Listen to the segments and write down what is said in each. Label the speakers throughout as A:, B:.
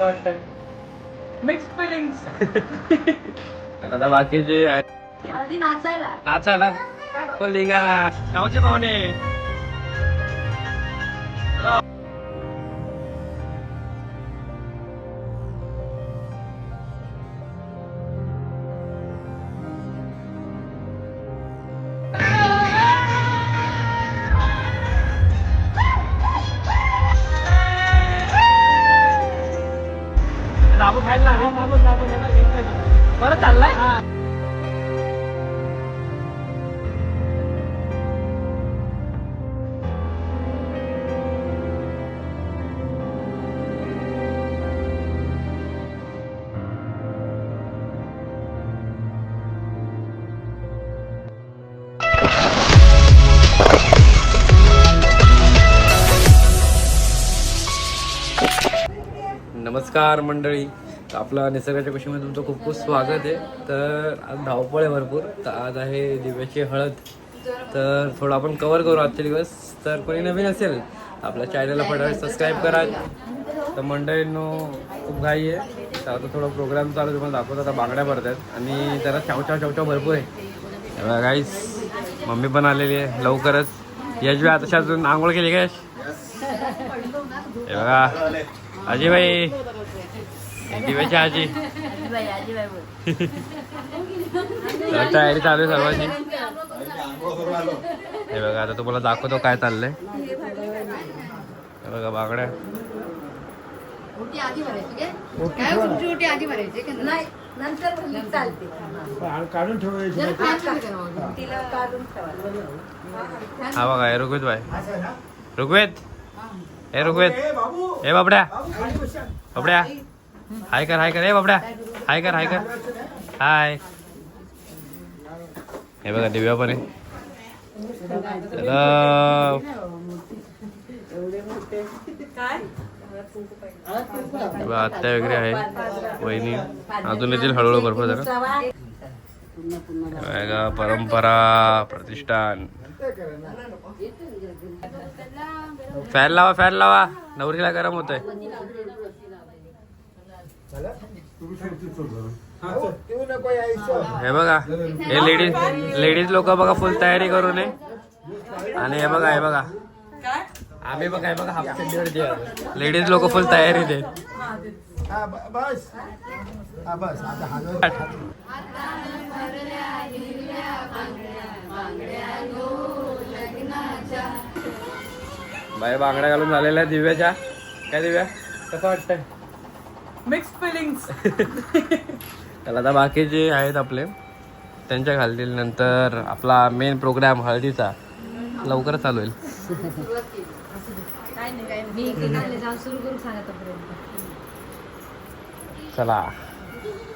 A: Mix feelings. आता बाकीचे नाचायला लिंगा गावचे पाहुणे. दाबू खायला परत चाललाय. नमस्कार मंडळी, आपलं निसर्गाच्या कुशीमध्ये तुमचं खूप खूप स्वागत आहे. तर आज धावपळ आहे भरपूर. तर आज आहे दिव्याची हळद. तर थोडं आपण कवर करू आजचे दिवस. तर कोणी नवीन असेल आपल्या चॅनलला फटाफट सबस्क्राईब करा. तर मंडळींनो खूप घाई आहे. तर आता थोडा प्रोग्राम चालू तुम्हाला दाखवतो. आता बांगड्या भरतात आणि जरा चावचाव भरपूर आहे. गाईस मम्मी पण आलेली आहे लवकरच. यश बी आता अजून आंघोळ केली का यश? हे बघा आजीबाई, दिव्याची आजी. तयारी चालू आहे सर्वांची. हे बघा आता तुम्हाला दाखवतो काय चाललंय. हे बघा बांगड्या. हा बघा हे ऋग्वेद भाई. ऋग्वेद हे बाबड्या हाय कर हे बाबड्या हाय कर हाय. हे बघा दिव्या पण आहे. आत्या वगैरे आहे, वहिनी अजून येतील हळूहळू भरपूर जरा. परंपरा प्रतिष्ठान. फॅन लावा नवरीला गरम होतंय. हे बघा हे लेडीज लोक बघा फुल तयारी करून आहे. आणि हे बघा आम्ही बघा लेडीज लोक फुल तयारी दे. बाय बांगड्या घालून झालेल्या दिव्याच्या. काय दिव्या कसं वाटतंय? Mix feelings. त्याला आता बाकीचे आहेत आपले त्यांच्या घालतील. नंतर आपला मेन प्रोग्राम हळदीचा लवकरच चालू होईल. चला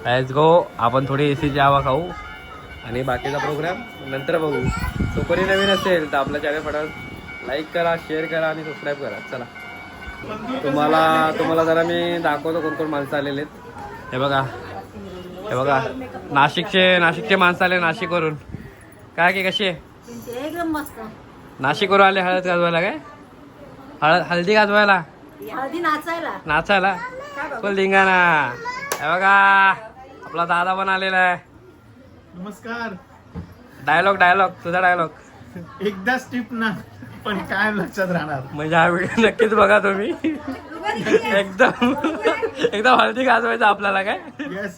A: लेट्स गो. आपण थोडी एसीची हवा खाऊ आणि बाकीचा प्रोग्राम नंतर बघू. तो कोणी नवीन असेल तर आपल्या चॅनल फटाफट लाईक करा, शेअर करा आणि सबस्क्राईब करा. चला तुम्हाला जरा मी दाखवतो कोण माणसं आलेले आहेत. हे बघा नाशिकचे माणसं आले नाशिकवरून. काय की कशी आहे? एकदम मस्त. नाशिकवरून आले हळद गाजवायला. काय हळदी गाजवायला? नाचायला फुल धिंगाणा. हे बघा आपला दादा पण आलेला आहे.
B: नमस्कार.
A: डायलॉग तुझा डायलॉग
B: एकदा स्टिप ना पण काय लक्षात राहणार. म्हणजे
A: हा व्हिडिओ नक्कीच बघा तुम्ही. एकदम हळदी गाजवायचं आपल्याला. काय
B: येस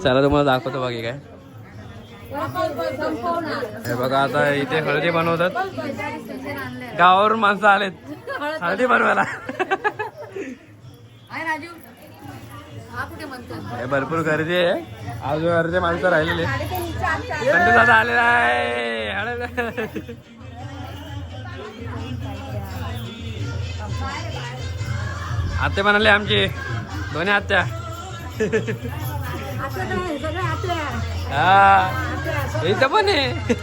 A: चला तुम्हाला दाखवतो बाकी काय. हे बघा आता इथे हळदी बनवतात. गावावरून माणसं आलेत हळदी बनवायला. भरपूर गर्दी आहे. अजून अर्धे माणसं राहिलेले. संजू दादा आलेला आहे हळद. आत्या पण आले आमची दोन्ही आत्या. हा इथं पण आहे.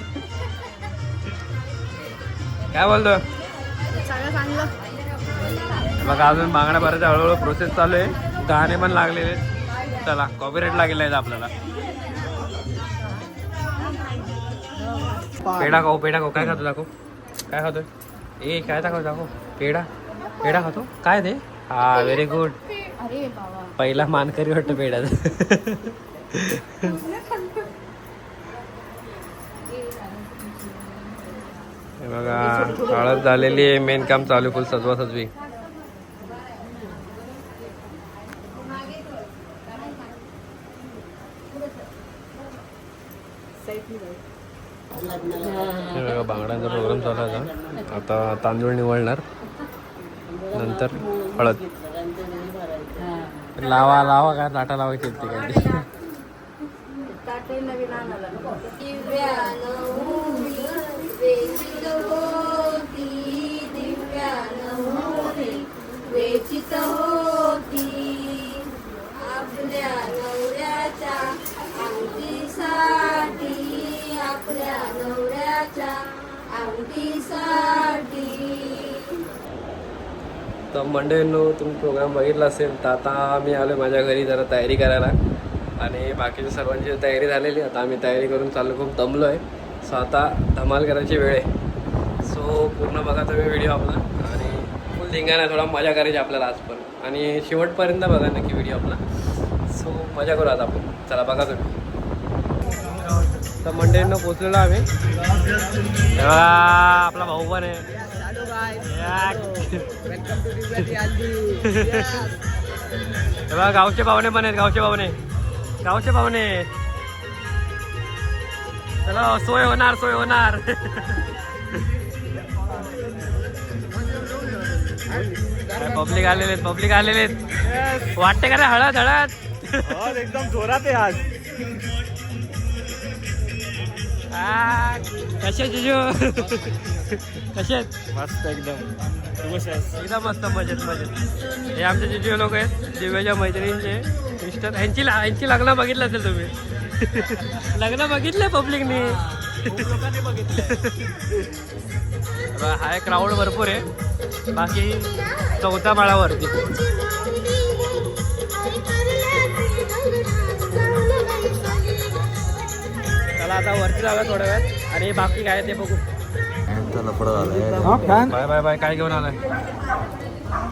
A: काय बोलतो? बघा अजून बांगड्या भरायचा हळूहळू प्रोसेस चालू आहे. गाणे पण लागलेले. चला कॉपीराइट लागेल आहे आपल्याला. पेढा खाऊ काय खातो दाखव. काय खातोय? काय दाखव पेढा. पेढा खातो काय ते हा व्हेरी गुड.
C: अरे बाबा
A: पहिला मानकरी वाटतं पेढ्याचा. हे बघा हळद झालेली आहे. मेन काम चालू फुल सजवा सजवी. हे बघा बांगड्यांचा प्रोग्राम चालू आहे आता तांदूळ निवडणार नंतर हळद लावा लावा काय ताटा लावायची ते काय
C: वेचित होती आपल्या नवऱ्याच्या अंगठीसाठी आपल्या नवऱ्याच्या अंगठीसाठी.
A: तर मंडळींनो तुम्ही प्रोग्राम बघितला असेल तर आता मी आलो माझ्या घरी जरा तयारी करायला आणि बाकीच्या सर्वांची तयारी झालेली. आता आम्ही तयारी करून चाललो खूप दमलो आहे. सो आता धमाल करायची वेळ आहे. सो पूर्ण बघा तुम्ही व्हिडिओ आपला आणि फुल धिंगाणा थोडा मजा करायची आपल्याला आज पण आणि शेवटपर्यंत बघा नक्की व्हिडिओ आपला. सो मजा करू आता आपण. चला बघा तुम्ही. तर मंडळींना पोचलेलो आम्ही. आपला भाऊ पण आहे. बघा गावचे पाहुणे पण आहेत. गावचे पाहुणे चला सोय होणार. पब्लिक आलेले वाटते का रे हळद
B: एकदम जोरात आहे आज.
A: कसे जिजू कसे
B: मस्त एकदम
A: मस्त मजेत. हे आमचे जिजू लोक आहेत दिव्याच्या मैत्रिणींचे मिस्टर. यांची लग्न बघितलं असेल तुम्ही. लग्न बघितले पब्लिकने. हा क्राऊड भरपूर आहे. बाकी 4थ्या माळावरती. चला आता वरती जाऊया थोड्या वेळात आणि बाकी काय ते बघू. बाय काय घेऊन आलाय.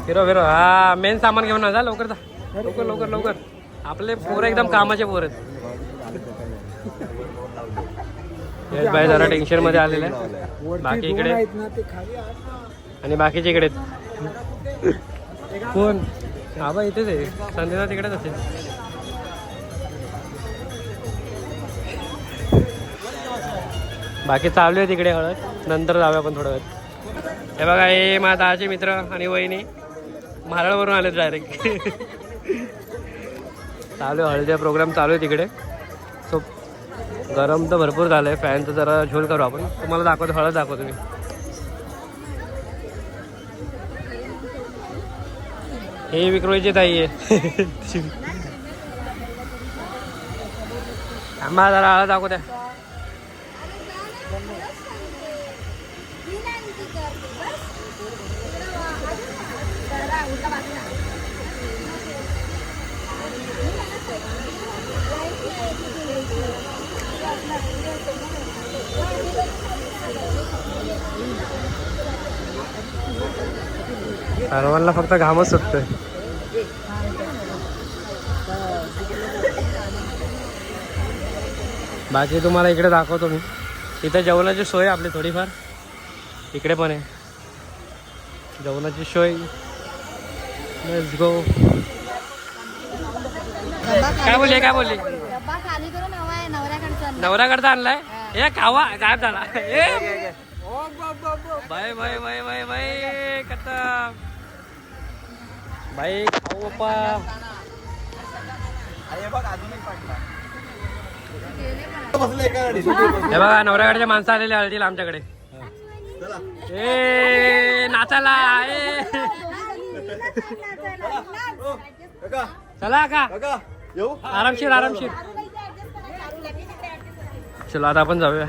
A: फिरो हा मेन सामान घेऊन जा. लवकर जा लवकर. आपले पोरं एकदम कामाचे पोर आहेत. यश भाई जरा टेन्शन मध्ये आलेले आहे. बाकी इकडे आणि बाकीचे इकडे कोण आबा इथेच आहे. संध्याचा तिकडेच असेल. बाकी चालू आहे तिकडे हळद. नंतर जाऊया आपण थोड्या वेळात. हे बघा हे माझ्या दादाचे मित्र आणि वहिनी मारळवरून आले डायरेक्ट. चालू आहे हळदीचा प्रोग्राम चालू आहे तिकडे. सो गरम तर भरपूर झालं आहे. फॅनचं जरा झोल करू आपण. तुम्हाला दाखवतो हळद दाखवतो मी. हे विक्रोळीची ताई आहे. आम्हाला जरा हळद दाखवू द्या. सर्वांना फक्त घामच सुटतोय. बाकी तुम्हाला इकडे दाखवतो मी. इथे जेवणाची सोय आपली थोडीफार इकडे पण आहे. जेवणाची सोय. Let's go. काय बोलली नवऱ्याकडचा आणलाय. हे खावा गायब झाला. बाय कथा बाई खाऊ बाप्पा. हे बघा नवऱ्याकडचे माणसं आलेले हळदीला आमच्याकडे. ए नाचाला चला का आरामशीर. चला आता आपण जाऊया.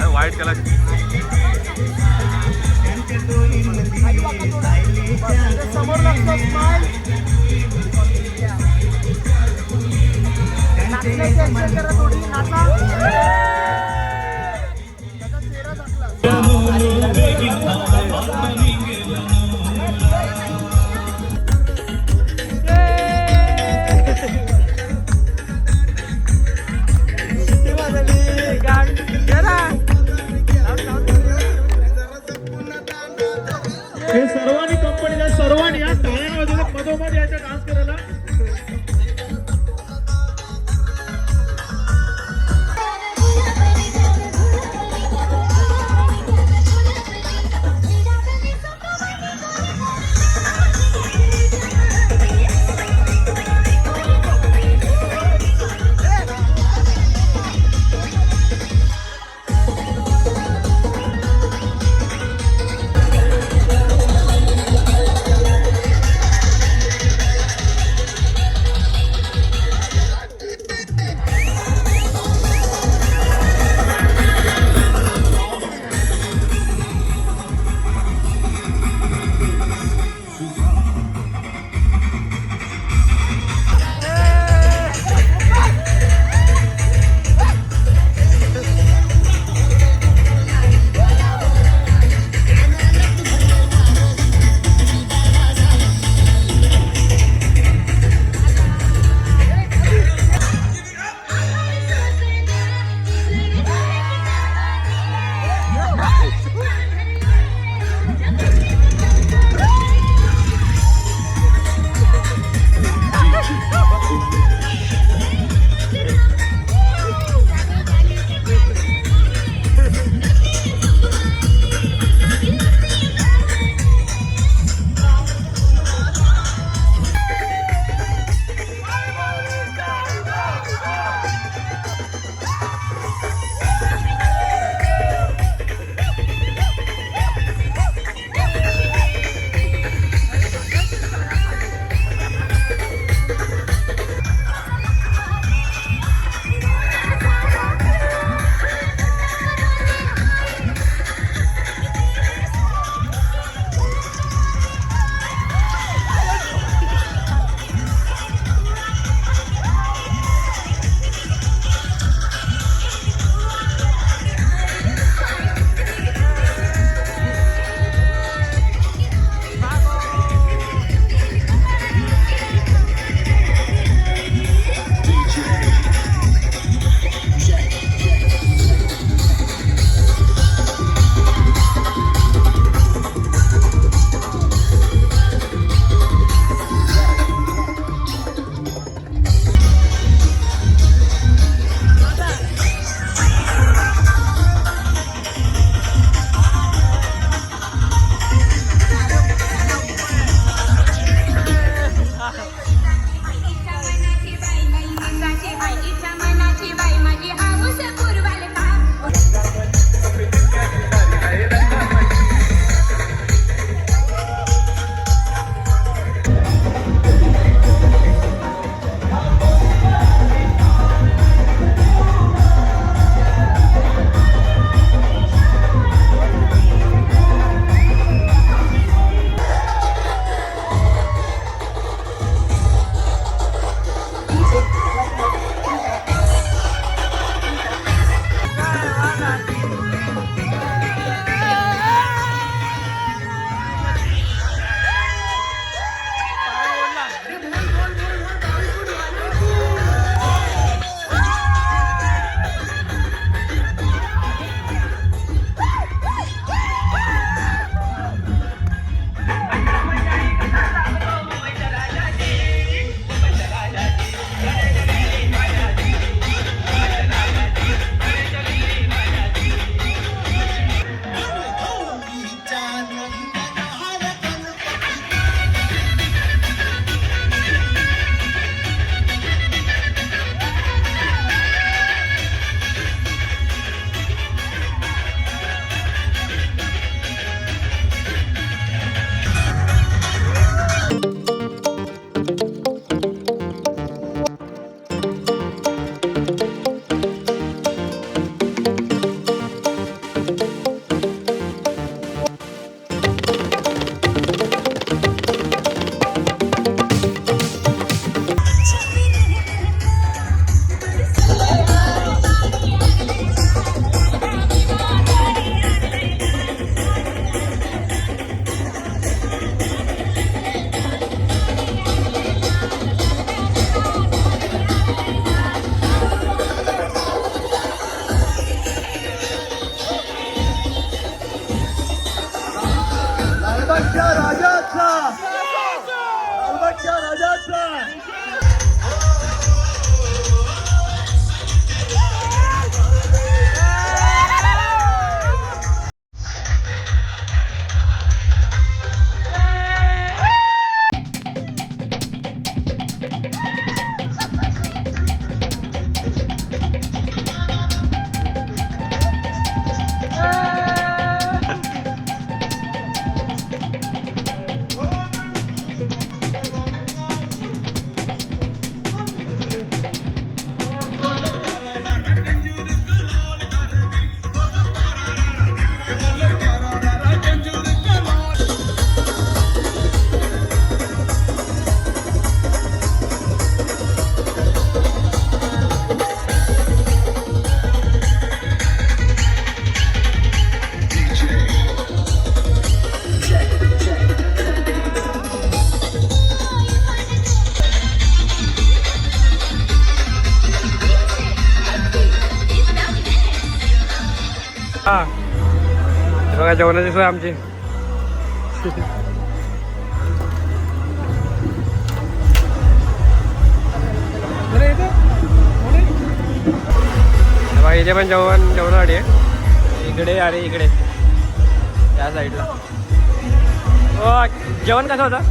A: व्हाईट कलर
B: समोर लागतो स्माइल नाचण्याची ऍक्शन करा थोडी नाचा त्याचा चेहरा दाखला हे सर्वांनी कंपनीला सर्वांनी या टाळ्यांमध्ये मधोमध याच्या डान्स करायला
A: हा हे बघा जेवणाची सोय आमची. हे बघा इथे पण जेवणासाठी आहे. इकडे आणि इकडे त्या साईडला. जेवण कसं होतं?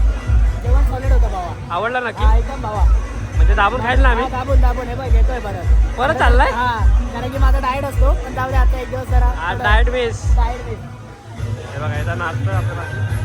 D: जेवण सॉलिड होतं बाबा.
A: आवडलं नक्की?
D: हा एकदम बाबा.
A: म्हणजे दाबून खायला ना आम्ही.
D: हा, दाबून दाबून हे बघ घेतोय परत.
A: परत चाललाय?
D: हा कारण की माझा डाएट असतो पण जाऊ दे आता एक दिवस जरा
A: आज डाएट बेस.
D: Diet base.
A: हे बघा याचा नाश्ता आपल्याला.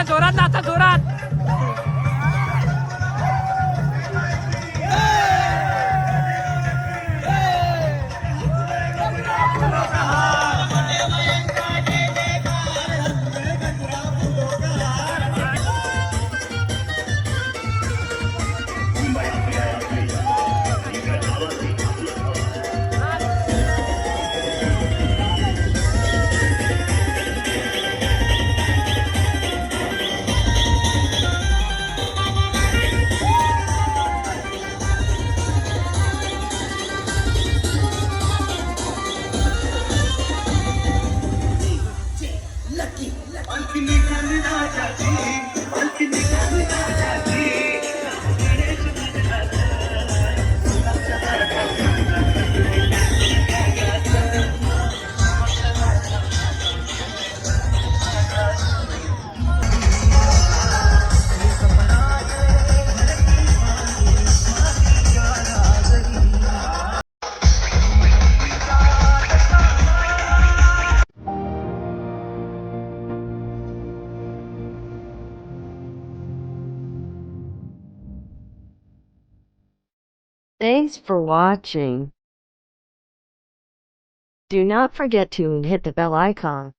A: जोरात नाचा जोरात.
E: Thanks for watching. Do not forget to hit the bell icon.